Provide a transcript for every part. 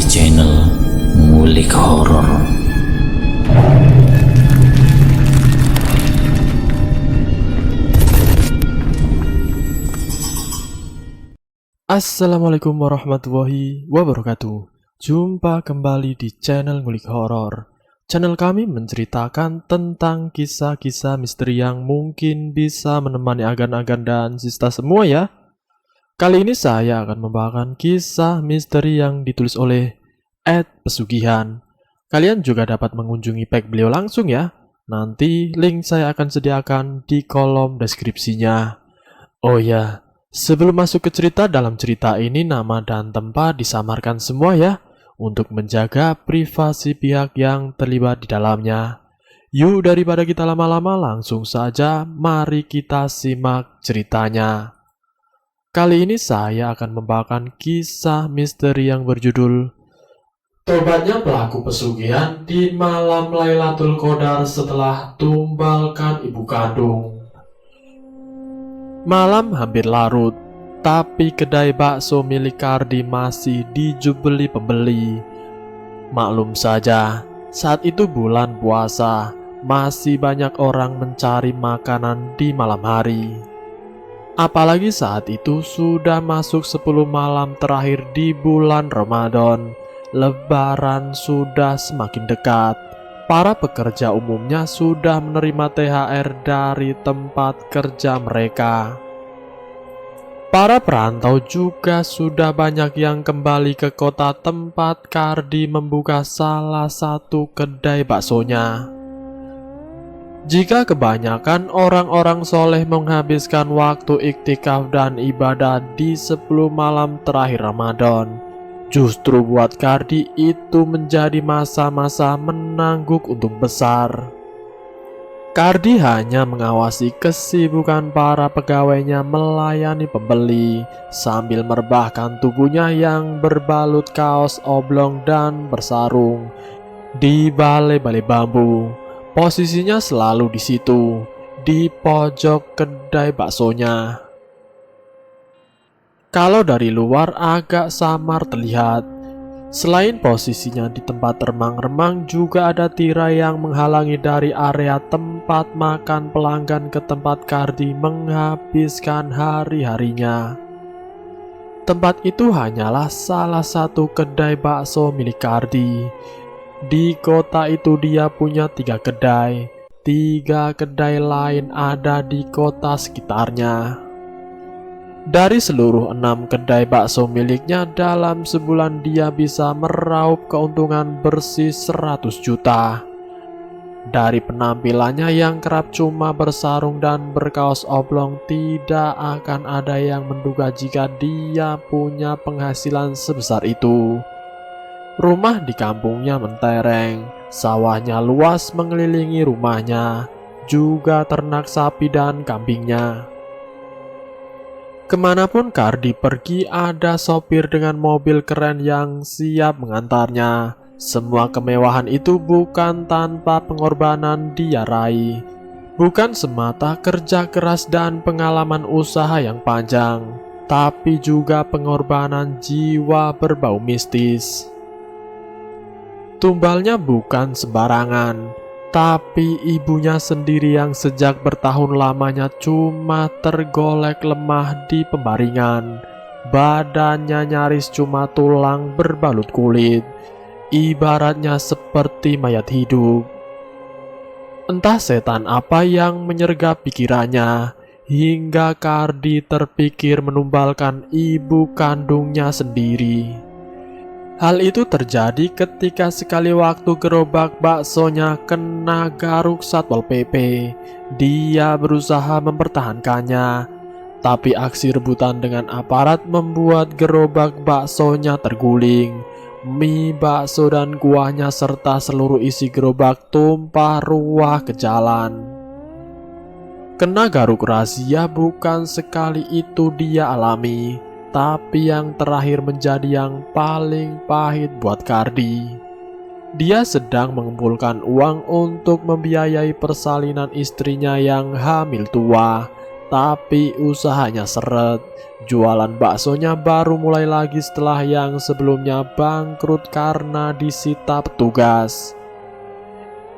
channel Ngulik Horor. Assalamualaikum warahmatullahi wabarakatuh. Jumpa kembali di channel Ngulik Horor. Channel kami menceritakan tentang kisah-kisah misteri yang mungkin bisa menemani agan-agan dan sista semua ya. Kali ini saya akan membawakan kisah misteri yang ditulis oleh Ed Pesugihan. Kalian juga dapat mengunjungi page beliau langsung ya. Nanti link saya akan sediakan di kolom deskripsinya. Oh ya, sebelum masuk ke cerita, dalam cerita ini nama dan tempat disamarkan semua ya, untuk menjaga privasi pihak yang terlibat di dalamnya. Yuk, daripada kita lama-lama, langsung saja mari kita simak ceritanya. Kali ini saya akan membawakan kisah misteri yang berjudul Tobatnya Pelaku Pesugihan di Malam Lailatul Qadar setelah tumbalkan ibu kandung. Malam hampir larut, tapi kedai bakso milik Kardi masih dijubeli pembeli. Maklum saja, saat itu bulan puasa, masih banyak orang mencari makanan di malam hari. Apalagi saat itu sudah masuk 10 malam terakhir di bulan Ramadan, Lebaran sudah semakin dekat. Para pekerja umumnya sudah menerima THR dari tempat kerja mereka. Para perantau juga sudah banyak yang kembali ke kota tempat Kardi membuka salah satu kedai baksonya. Jika kebanyakan orang-orang soleh menghabiskan waktu iktikaf dan ibadah di 10 malam terakhir Ramadan, justru buat Kardi itu menjadi masa-masa menangguk untung besar. Kardi hanya mengawasi kesibukan para pegawainya melayani pembeli sambil merebahkan tubuhnya yang berbalut kaos oblong dan bersarung di balai-balai bambu. Posisinya selalu di situ, di pojok kedai baksonya. Kalau dari luar agak samar terlihat. Selain posisinya di tempat remang-remang, juga ada tirai yang menghalangi dari area tempat makan pelanggan ke tempat Kardi menghabiskan hari-harinya. Tempat itu hanyalah salah satu kedai bakso milik Kardi. Di kota itu dia punya 3 kedai. 3 kedai lain ada di kota sekitarnya. Dari seluruh 6 kedai bakso miliknya, dalam sebulan dia bisa meraup keuntungan bersih 100 juta. Dari penampilannya yang kerap cuma bersarung dan berkaos oblong, tidak akan ada yang menduga jika dia punya penghasilan sebesar itu. Rumah di kampungnya mentereng, sawahnya luas mengelilingi rumahnya, juga ternak sapi dan kambingnya. Kemanapun Kardi pergi, ada sopir dengan mobil keren yang siap mengantarnya. Semua kemewahan itu bukan tanpa pengorbanan dia raih. Bukan semata kerja keras dan pengalaman usaha yang panjang, tapi juga pengorbanan jiwa berbau mistis. Tumbalnya bukan sembarangan, tapi ibunya sendiri yang sejak bertahun lamanya cuma tergolek lemah di pembaringan. Badannya nyaris cuma tulang berbalut kulit, ibaratnya seperti mayat hidup. Entah setan apa yang menyergap pikirannya, hingga Kardi terpikir menumbalkan ibu kandungnya sendiri. Hal itu terjadi ketika sekali waktu gerobak baksonya kena garuk Satpol PP. Dia berusaha mempertahankannya, tapi aksi rebutan dengan aparat membuat gerobak baksonya terguling. Mie, bakso, dan kuahnya serta seluruh isi gerobak tumpah ruah ke jalan. Kena garuk razia bukan sekali itu dia alami, tapi yang terakhir menjadi yang paling pahit buat Kardi. Dia sedang mengumpulkan uang untuk membiayai persalinan istrinya yang hamil tua, tapi usahanya seret. Jualan baksonya baru mulai lagi setelah yang sebelumnya bangkrut karena disita petugas.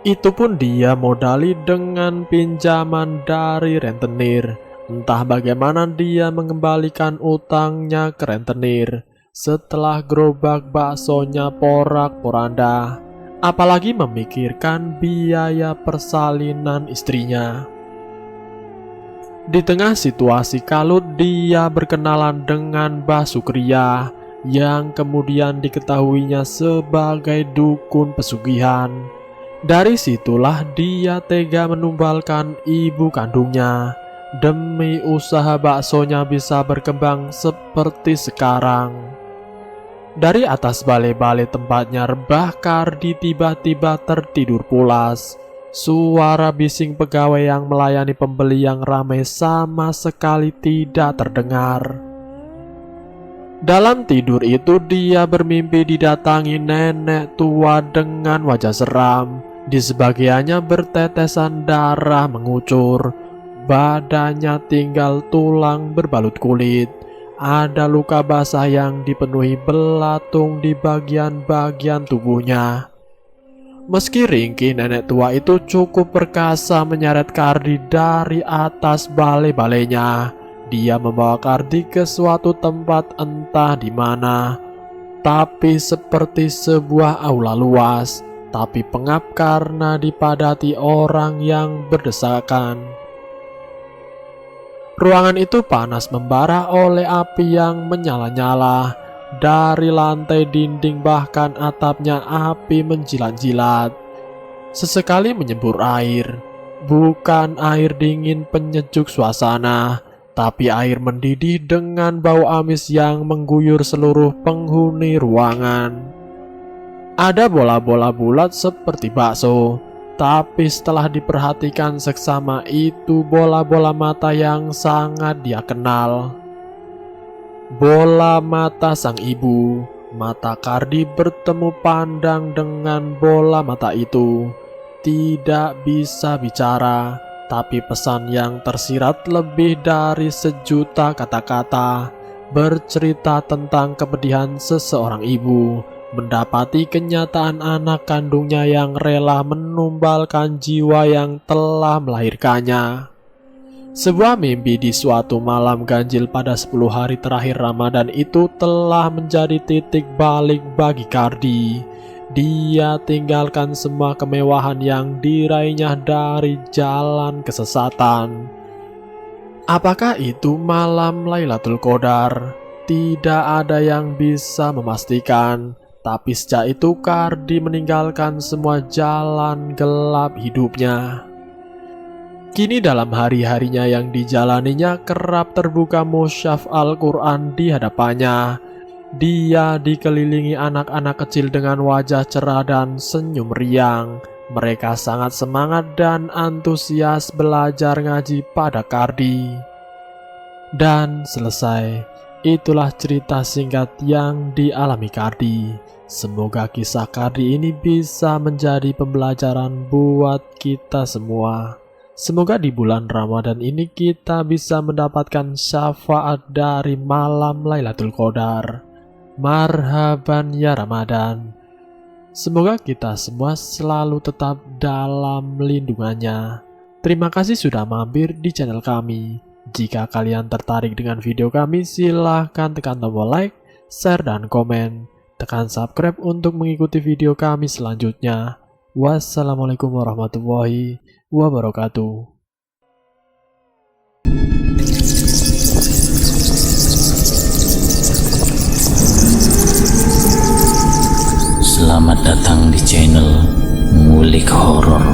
Itu pun dia modali dengan pinjaman dari rentenir. Entah bagaimana dia mengembalikan utangnya ke rentenir setelah gerobak baksonya porak-poranda, apalagi memikirkan biaya persalinan istrinya. Di tengah situasi kalut, dia berkenalan dengan Mbah Sukriya yang kemudian diketahuinya sebagai dukun pesugihan. Dari situlah dia tega menumbalkan ibu kandungnya demi usaha baksonya bisa berkembang seperti sekarang. Dari atas balai-balai tempatnya Mbah Kardi tiba-tiba tertidur pulas. Suara bising pegawai yang melayani pembeli yang ramai sama sekali tidak terdengar. Dalam tidur itu dia bermimpi didatangi nenek tua dengan wajah seram. Di sebagiannya bertetesan darah mengucur. Badannya tinggal tulang berbalut kulit. Ada luka basah yang dipenuhi belatung di bagian-bagian tubuhnya. Meski ringkih, nenek tua itu cukup perkasa menyeret Kardi dari atas balai-balainya. Dia membawa Kardi ke suatu tempat entah di mana, tapi seperti sebuah aula luas, tapi pengap karena dipadati orang yang berdesakan. Ruangan itu panas membara oleh api yang menyala-nyala. Dari lantai, dinding, bahkan atapnya api menjilat-jilat. Sesekali menyembur air. Bukan air dingin penyejuk suasana, tapi air mendidih dengan bau amis yang mengguyur seluruh penghuni ruangan. Ada bola-bola bulat seperti bakso, tapi setelah diperhatikan seksama itu bola-bola mata yang sangat dia kenal. Bola mata sang ibu. Mata Kardi bertemu pandang dengan bola mata itu. Tidak bisa bicara, tapi pesan yang tersirat lebih dari 1.000.000 kata-kata. Bercerita tentang kepedihan seseorang ibu mendapati kenyataan anak kandungnya yang rela menumbalkan jiwa yang telah melahirkannya. Sebuah mimpi di suatu malam ganjil pada 10 hari terakhir Ramadan itu telah menjadi titik balik bagi Kardi. Dia tinggalkan semua kemewahan yang diraihnya dari jalan kesesatan. Apakah itu malam Lailatul Qadar? Tidak ada yang bisa memastikan. Tapi sejak itu Kardi meninggalkan semua jalan gelap hidupnya. Kini dalam hari-harinya yang dijalaninya kerap terbuka mushaf Al-Quran di hadapannya. Dia dikelilingi anak-anak kecil dengan wajah cerah dan senyum riang. Mereka sangat semangat dan antusias belajar ngaji pada Kardi. Dan selesai. Itulah cerita singkat yang dialami Kardi. Semoga kisah Kardi ini bisa menjadi pembelajaran buat kita semua. Semoga di bulan Ramadan ini kita bisa mendapatkan syafaat dari malam Lailatul Qadar. Marhaban ya Ramadan. Semoga kita semua selalu tetap dalam lindungannya. Terima kasih sudah mampir di channel kami. Jika kalian tertarik dengan video kami, silahkan tekan tombol like, share, dan komen. Tekan subscribe untuk mengikuti video kami selanjutnya. Wassalamualaikum warahmatullahi wabarakatuh. Selamat datang di channel Ngulik Horor.